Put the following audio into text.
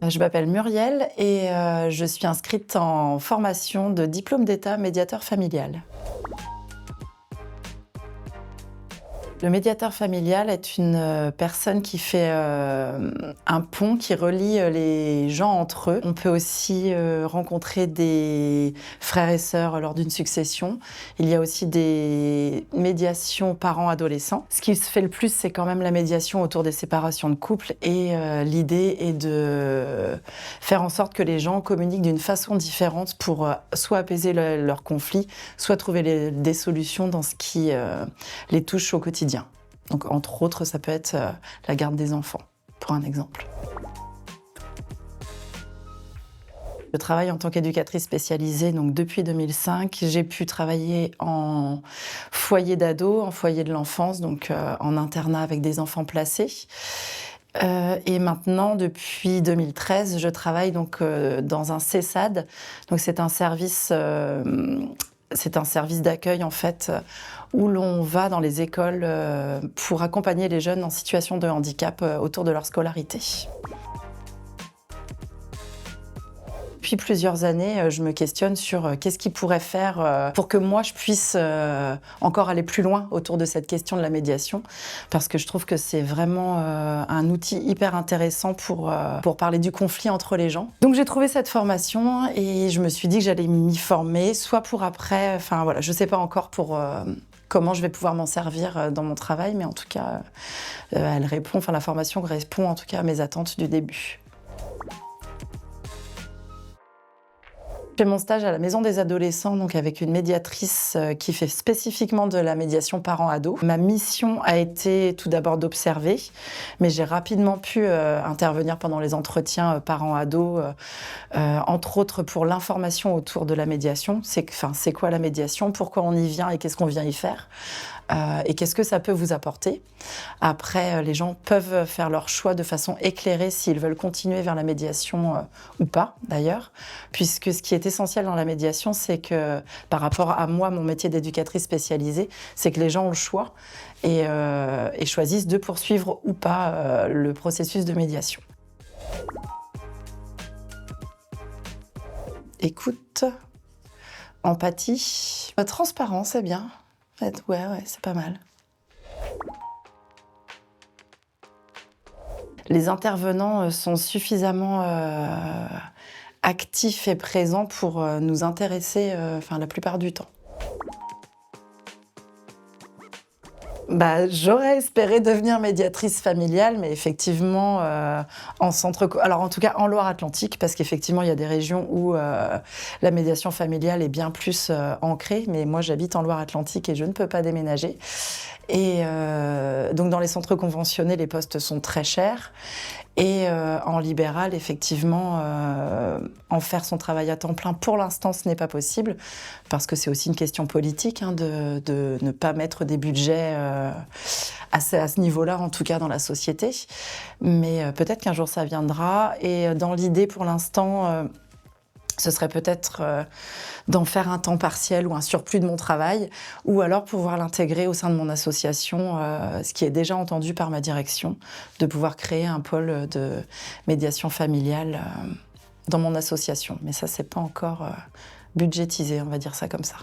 Je m'appelle Muriel et je suis inscrite en formation de diplôme d'État médiateur familial. Le médiateur familial est une personne qui fait un pont qui relie les gens entre eux. On peut aussi rencontrer des frères et sœurs lors d'une succession. Il y a aussi des médiations parents-adolescents. Ce qui se fait le plus, c'est quand même la médiation autour des séparations de couple et l'idée est de faire en sorte que les gens communiquent d'une façon différente pour soit apaiser leurs conflits, soit trouver des solutions dans ce qui les touche au quotidien. Donc, entre autres, ça peut être la garde des enfants, pour un exemple. Je travaille en tant qu'éducatrice spécialisée donc depuis 2005. J'ai pu travailler en foyer d'ado, en foyer de l'enfance, donc en internat avec des enfants placés. Et maintenant, depuis 2013, je travaille donc dans un CESAD. Donc c'est un service d'accueil en fait où l'on va dans les écoles pour accompagner les jeunes en situation de handicap autour de leur scolarité. Depuis plusieurs années, je me questionne sur qu'est-ce qu'il pourrait faire pour que moi je puisse encore aller plus loin autour de cette question de la médiation, parce que je trouve que c'est vraiment un outil hyper intéressant pour parler du conflit entre les gens. Donc j'ai trouvé cette formation et je me suis dit que j'allais m'y former, soit pour après, enfin voilà, je sais pas encore pour comment je vais pouvoir m'en servir dans mon travail, mais en tout cas, la formation répond en tout cas à mes attentes du début. Je fais mon stage à la Maison des Adolescents, donc avec une médiatrice qui fait spécifiquement de la médiation parents-ados. Ma mission a été tout d'abord d'observer, mais j'ai rapidement pu intervenir pendant les entretiens parents-ados, entre autres pour l'information autour de la médiation. C'est quoi la médiation, pourquoi on y vient et qu'est-ce qu'on vient y faire, et qu'est-ce que ça peut vous apporter. Après, les gens peuvent faire leur choix de façon éclairée s'ils veulent continuer vers la médiation ou pas, d'ailleurs, puisque ce qui est essentiel dans la médiation, c'est que, par rapport à moi, mon métier d'éducatrice spécialisée, c'est que les gens ont le choix et choisissent de poursuivre ou pas le processus de médiation. Écoute, empathie, transparence, c'est bien. Ouais, c'est pas mal. Les intervenants sont suffisamment actifs et présents pour nous intéresser la plupart du temps. J'aurais espéré devenir médiatrice familiale, mais effectivement, en tout cas en Loire-Atlantique, parce qu'effectivement, il y a des régions où la médiation familiale est bien plus ancrée, mais moi, j'habite en Loire-Atlantique et je ne peux pas déménager. Et donc, dans les centres conventionnés, les postes sont très chers. Et en libéral, effectivement, en faire son travail à temps plein, pour l'instant, ce n'est pas possible, parce que c'est aussi une question politique de ne pas mettre des budgets à ce niveau-là, en tout cas dans la société. Mais peut-être qu'un jour ça viendra. Et dans l'idée, pour l'instant, ce serait peut-être d'en faire un temps partiel ou un surplus de mon travail, ou alors pouvoir l'intégrer au sein de mon association, ce qui est déjà entendu par ma direction, de pouvoir créer un pôle de médiation familiale dans mon association. Mais ça, c'est pas encore budgétisé, on va dire ça comme ça.